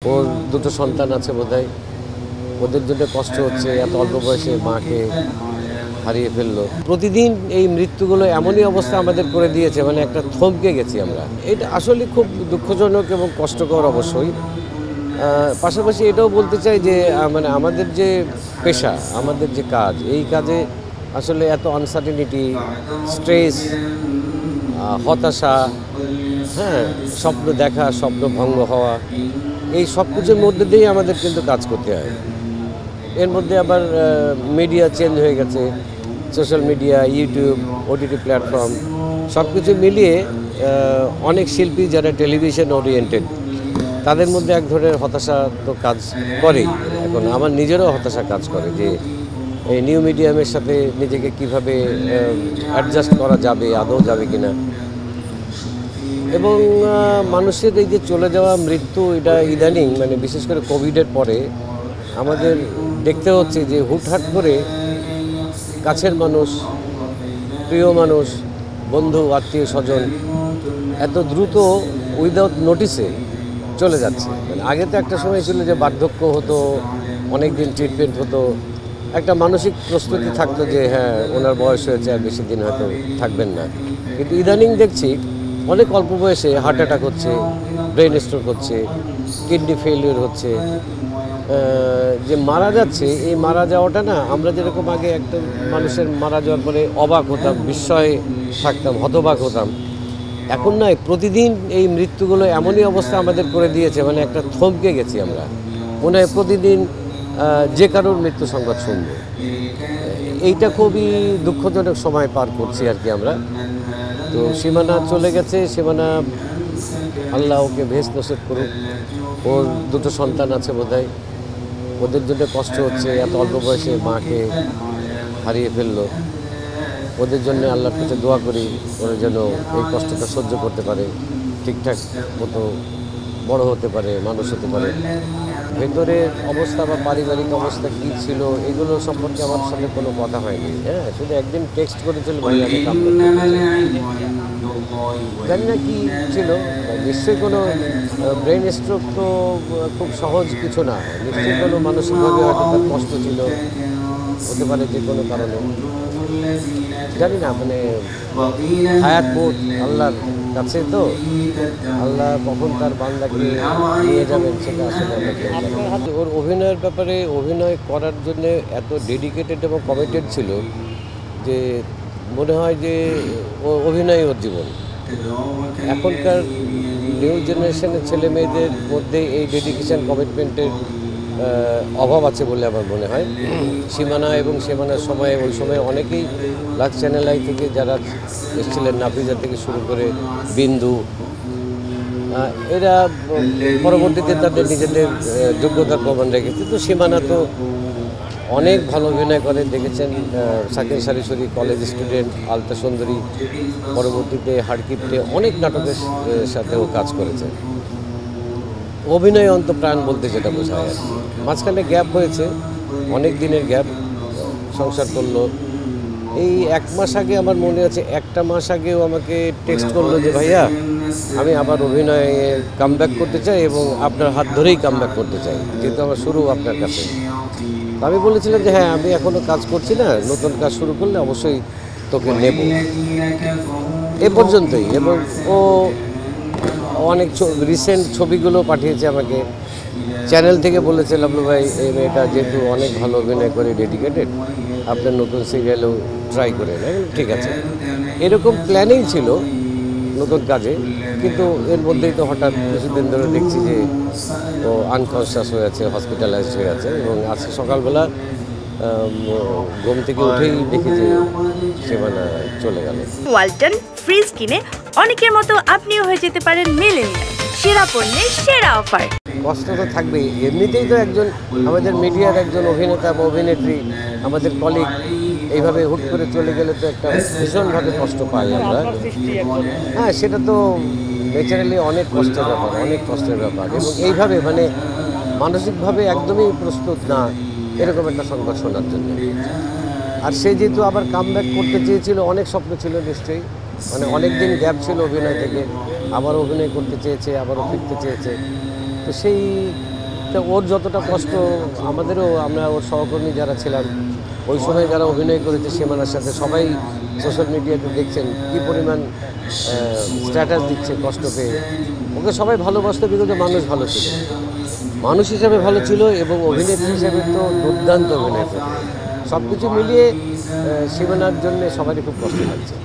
ওর দুটো সন্তান আছে বোধহয়, ওদের জন্য কষ্ট হচ্ছে, এত অল্প বয়সে মাকে হারিয়ে ফেললো। প্রতিদিন এই মৃত্যুগুলো এমনই অবস্থা আমাদের করে দিয়েছে, মানে একটা থমকে গেছি আমরা। এটা আসলে খুব দুঃখজনক এবং কষ্টকর অবশ্যই। পাশাপাশি এটাও বলতে চাই যে মানে আমাদের যে পেশা, আমাদের যে কাজ, এই কাজে আসলে এত আনসার্টেনিটি, স্ট্রেস, হতাশা, হ্যাঁ, স্বপ্ন দেখা, স্বপ্ন ভঙ্গ হওয়া, এই সব কিছুর মধ্যে দিয়েই আমাদের কিন্তু কাজ করতে হয়। এর মধ্যে আবার মিডিয়া চেঞ্জ হয়ে গেছে, social media, YouTube, OTT platform, সব কিছু মিলিয়ে অনেক শিল্পী যারা টেলিভিশন ওরিয়েন্টেড, তাদের মধ্যে এক ধরনের হতাশা তো কাজ করেই। এখন আমার নিজেরও হতাশা কাজ করে যে এই নিউ মিডিয়ামের সাথে নিজেকে কিভাবে অ্যাডজাস্ট করা যাবে, আদৌ যাবে কিনা। এবং মানুষের এই যে চলে যাওয়া মৃত্যু, এটা ইদানিং মানে বিশেষ করে কোভিডের পরে আমাদের দেখতে হচ্ছে যে হুটহাট করে কাছের মানুষ, প্রিয় মানুষ, বন্ধু, আত্মীয় স্বজন এত দ্রুত উইদাউট নোটিসে চলে যাচ্ছে। মানে আগে তো একটা সময় ছিল যে বার্ধক্য হতো, অনেক দিন ট্রিটমেন্ট হতো, একটা মানসিক প্রস্তুতি থাকতো যে হ্যাঁ ওনার বয়স হয়েছে, আর বেশি দিন হয়তো থাকবেন না। কিন্তু ইদানিং দেখছি অনেক অল্প বয়সে হার্ট অ্যাটাক হচ্ছে, ব্রেন স্ট্রোক হচ্ছে, কিডনি ফেলিওর হচ্ছে, যে মারা যাচ্ছে। এই মারা যাওয়াটা না, আমরা যেরকম আগে একটা মানুষের মারা যাওয়ার পরে অবাক হতাম, বিস্ময়ে থাকতাম, হতবাক হতাম, এখন নয়, প্রতিদিন এই মৃত্যুগুলো এমনই অবস্থা আমাদের করে দিয়েছে, মানে একটা থমকে গেছি আমরা। মনে হয় প্রতিদিন যে কারোর মৃত্যু সংবাদ শুনবো। এইটা খুবই দুঃখজনক সময় পার করছি আর কি আমরা। তো সীমানা চলে গেছে, সীমানা আল্লাহ ওকে ভেস্ট নসিব করুক। ওর দুটো সন্তান আছে বোধহয়, ওদের জন্য কষ্ট হচ্ছে, এত অল্প বয়সে মাকে হারিয়ে ফেললো। ওদের জন্য আল্লাহর কাছে দোয়া করি, ওরা যেন এই কষ্টটা সহ্য করতে পারে, ঠিকঠাক মতো বড় হতে পারে, মানুষ হতে পারে। ভেতরের অবস্থা বা পারিবারিক অবস্থা কী ছিল এগুলো সম্পর্কে আমার সাথে কোনো কথা হয়নি। হ্যাঁ, শুধু একদিন টেক্সট করেছিল, ভাই আমি জানি না কী ছিল, নিশ্চয়ই কোনো ব্রেন স্ট্রোক তো খুব সহজ কিছু না, নিশ্চয়ই কোনো মানসিকভাবে হয়তো তার কষ্ট ছিল, হতে পারে যে কোনো কারণে, জানি না। মানে হায়াত বোধ আল্লাহর কাছে, তো আল্লাহ কখন তার বান্দাকে নিয়ে যাবেন সেটা আসলে আমরা। ওর অভিনয়ের ব্যাপারে, অভিনয় করার জন্য এত ডেডিকেটেড এবং কমিটেড ছিল যে মনে হয় যে ও অভিনয় ওর জীবন। এখনকার নিউ জেনারেশনের চ্যানেল মেয়েদের মধ্যে এই ডেডিকেশন, কমিটমেন্টের অভাব আছে বলে আমার মনে হয়। সীমানা এবং সীমানার সময়, ওই সময় অনেকেই লাক্স চ্যানেল আই থেকে যারা এসেছিলেন, নাফিজা থেকে শুরু করে বিন্দু, এরা পরবর্তীতে তাদের নিজেদের যোগ্যতার প্রমাণ রেখেছে। তো সীমানা তো অনেক ভালো অভিনয় করে, দেখেছেন সাকিন সারিসরি, কলেজ স্টুডেন্ট, আলতা সুন্দরী, পরবর্তীতে হাড়কিপ্টে, অনেক নাটকের সাথেও কাজ করেছে। অভিনয় অন্তপ্রাণ বলতে যেটা বোঝায় আর কি। মাঝখানে গ্যাপ হয়েছে, অনেক দিনের গ্যাপ, সংসার করলো। এই 1 মাস আগে আমার মনে আছে, 1টা মাস আগেও আমাকে টেক্সট করলো যে ভাইয়া আমি আবার অভিনয়ে কামব্যাক করতে চাই এবং আপনার হাত ধরেই কামব্যাক করতে চাই, যেহেতু আমার শুরু আপনার কাছে। আমি বলেছিলাম যে হ্যাঁ, আমি এখনও কাজ করছি না, নতুন কাজ শুরু করলে অবশ্যই তোকে নেব, এ পর্যন্তই। এবং ও অনেক রিসেন্ট ছবিগুলো পাঠিয়েছে আমাকে, চ্যানেল থেকে বলেছে লাবলু ভাই এই মেয়েটা যেহেতু অনেক ভালো অভিনয় করে, ডেডিকেটেড, আপনার নতুন সিরিয়ালেও ট্রাই করে নেন। ঠিক আছে, এরকম প্ল্যানিং ছিল নতুন কাজে, কিন্তু এর মধ্যেই তো হঠাৎ কিছুদিন ধরে দেখছি যে ও আনকনসিয়াস হয়ে আছে, হসপিটালাইজড হয়ে আছে। এবং আজকে সকালবেলা ঘুম থেকে উঠেই দেখি যে সীমানা চলে গেল। ওয়ালটন ফ্রিজ কিনে অনেকের মতো আপনিও হয়ে যেতে পারেন মিলেনিয়াল সেরা পণ্যের সেরা অফার। কষ্ট তো থাকবেই, এমনিতেই তো একজন আমাদের মিডিয়ার একজন অভিনেতা বা অভিনেত্রী, আমাদের কলিগ এইভাবে হুট করে চলে গেলে তো একটা ভীষণভাবে কষ্ট পাই আমরা। হ্যাঁ, সেটা তো ন্যাচারালি অনেক কষ্টের ব্যাপার, অনেক কষ্টের ব্যাপার। এবং এইভাবে মানে মানসিকভাবে একদমই প্রস্তুত না এরকম একটা সংবাদ শোনার জন্য। আর সে যেহেতু আবার কামব্যাক করতে চেয়েছিল, অনেক স্বপ্ন ছিল নিশ্চয়ই, মানে অনেক দিন গ্যাপ ছিল অভিনয় থেকে, আবার অভিনয় করতে চেয়েছে, আবারও ফিরতে চেয়েছে। তো সেই এটা ওর যতটা কষ্ট আমাদেরও, আমরা ওর সহকর্মী যারা ছিলাম ওই সময় যারা অভিনয় করেছে সীমানার সাথে, সবাই সোশ্যাল মিডিয়াতে দেখছেন কী পরিমাণ স্ট্যাটাস দিচ্ছে কষ্ট পেয়ে। ওকে সবাই ভালোবাসতো বিগত, মানুষ ভালো ছিল, মানুষ হিসাবে ভালো ছিল এবং অভিনেত্রী হিসাবে তো দুর্দান্ত অভিনয় করে। সব কিছু মিলিয়ে সীমানার জন্য সবারই খুব কষ্ট লাগছে।